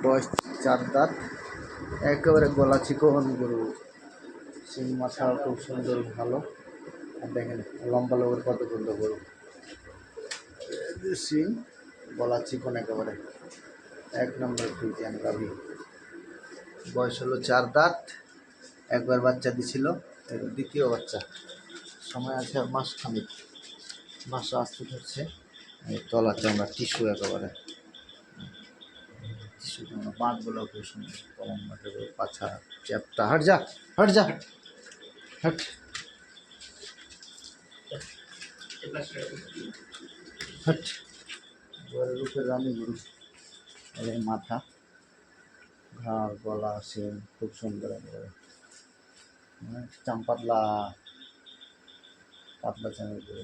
বয়স 4 দাঁত, একেবারে গলা চিকন গরু, সিং মাথা খুব সুন্দর ভালো। আর দেখেন লম্বা লোকের কত সুন্দর গরু, সিং গলা চিকন একেবারে এক নম্বর ফ্রিজিয়ান গাভী। বয়স হলো 4 দাঁত, একবার বাচ্চা দিছিল, দ্বিতীয় বাচ্চা, সময় আছে আর মাস খানিক। মাস আসতে ধরছে, তলা চামড়া টিস্যু একেবারে, টিস্যু চামড়া, বাঁধগুলো খুব সুন্দর, কলম মাঠে পাছা চ্যাপটা। হাট যা, হাট যা, হাট হাট। রূপের রানী গরু, মাথা, ঘাড়, গলা, শিং খুব সুন্দর একেবারে, পাতলা পাতলা চামের গরু।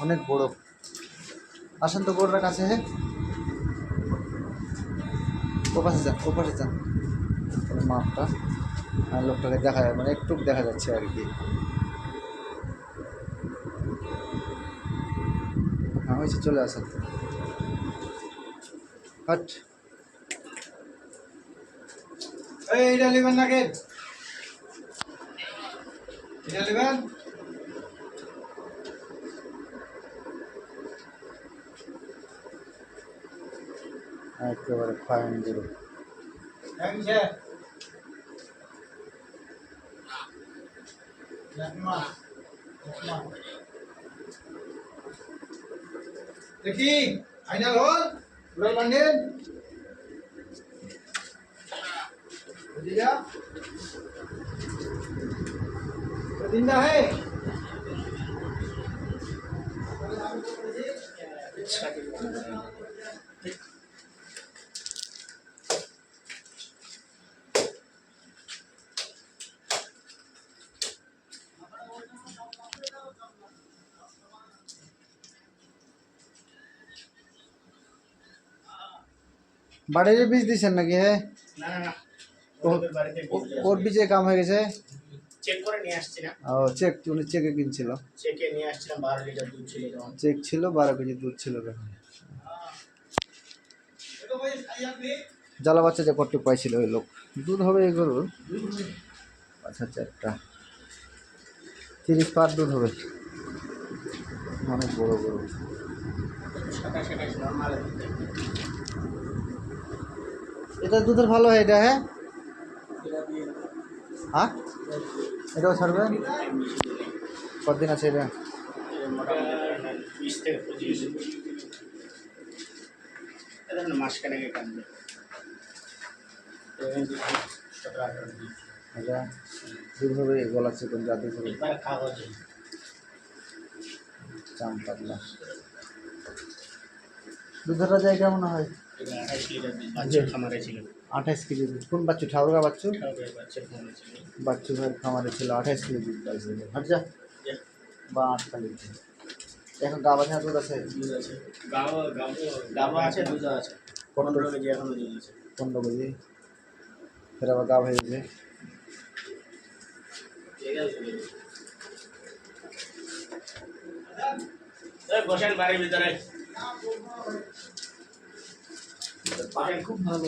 অনেক বড়। আসেন তো গরুটার কাছে, হ্যাঁ ওপাশে যান, ওপাশে যান। মাপটা আর লোকটাকে দেখা যায়, মানে একটু দেখা যাচ্ছে আর কি। হ্যাঁ হয়েছে, চলে আসেন। হাট। এইটা নেবেন নাকি? এটা নেবেন? একেবারে ফাইন গরু। দেখি ফাইনাল হল পুরো বান্ডেল বুঝিয়া দিনটা হে। বাড়ির বীজ দিচ্ছেন নাকি? হ্যাঁ না না না, ওর বীজে কাম হয়ে গেছে, চেক করে নিয়ে আসছি না। ও চেক, উনি চেকে কিনছিল, চেকে নিয়ে আসছিলাম, 12 লিটার দুধ ছিল তখন। চেক ছিল 12 কেজি দুধ ছিল তখন। জ্বালা বাচ্চা যে কট্টু পাইছিল ওই লোক। দুধ হবে এই গরুর, আচ্ছা চারটা 30 পার দুধ হবে, অনেক বড় গরু। 27 নরমাল। এটা দুধের ভালো হয় এটা, হ্যাঁ হ্যাঁ এটাও ছাড়বে। কতদিন আছে এটা? মোটামুটি 20 থেকে 25 এটা না, মাস কানেকে কাটবে। এটা দুধ হবে, গলা চিকন জাতি হবে, একবার কাগজ চাম পাতলা। দুধের যায় কেমন হয়? 28 লিটার দুধ বাচ্চার খামারে ছিল। 28 কেজি দুধ। কোন বাচ্চু? ঠাকুরগা বাচ্চু, বাচ্চার খামারে ছিল। বাচ্চু ভাইয়ের খামারে ছিল, 28 কেজি দুধ পাইছিল। হাট যা বা 8 খালি। এখন গা বাঁধা দুধ আছে? দুধ আছে, গাবা আছে, দুধ আছে। 15 কেজি এখনো দুধ আছে। 15 কেজি। ফের আবার গা ভেজেছে। বসেন বাড়ির ভিতরে, পানি খুব ভালো।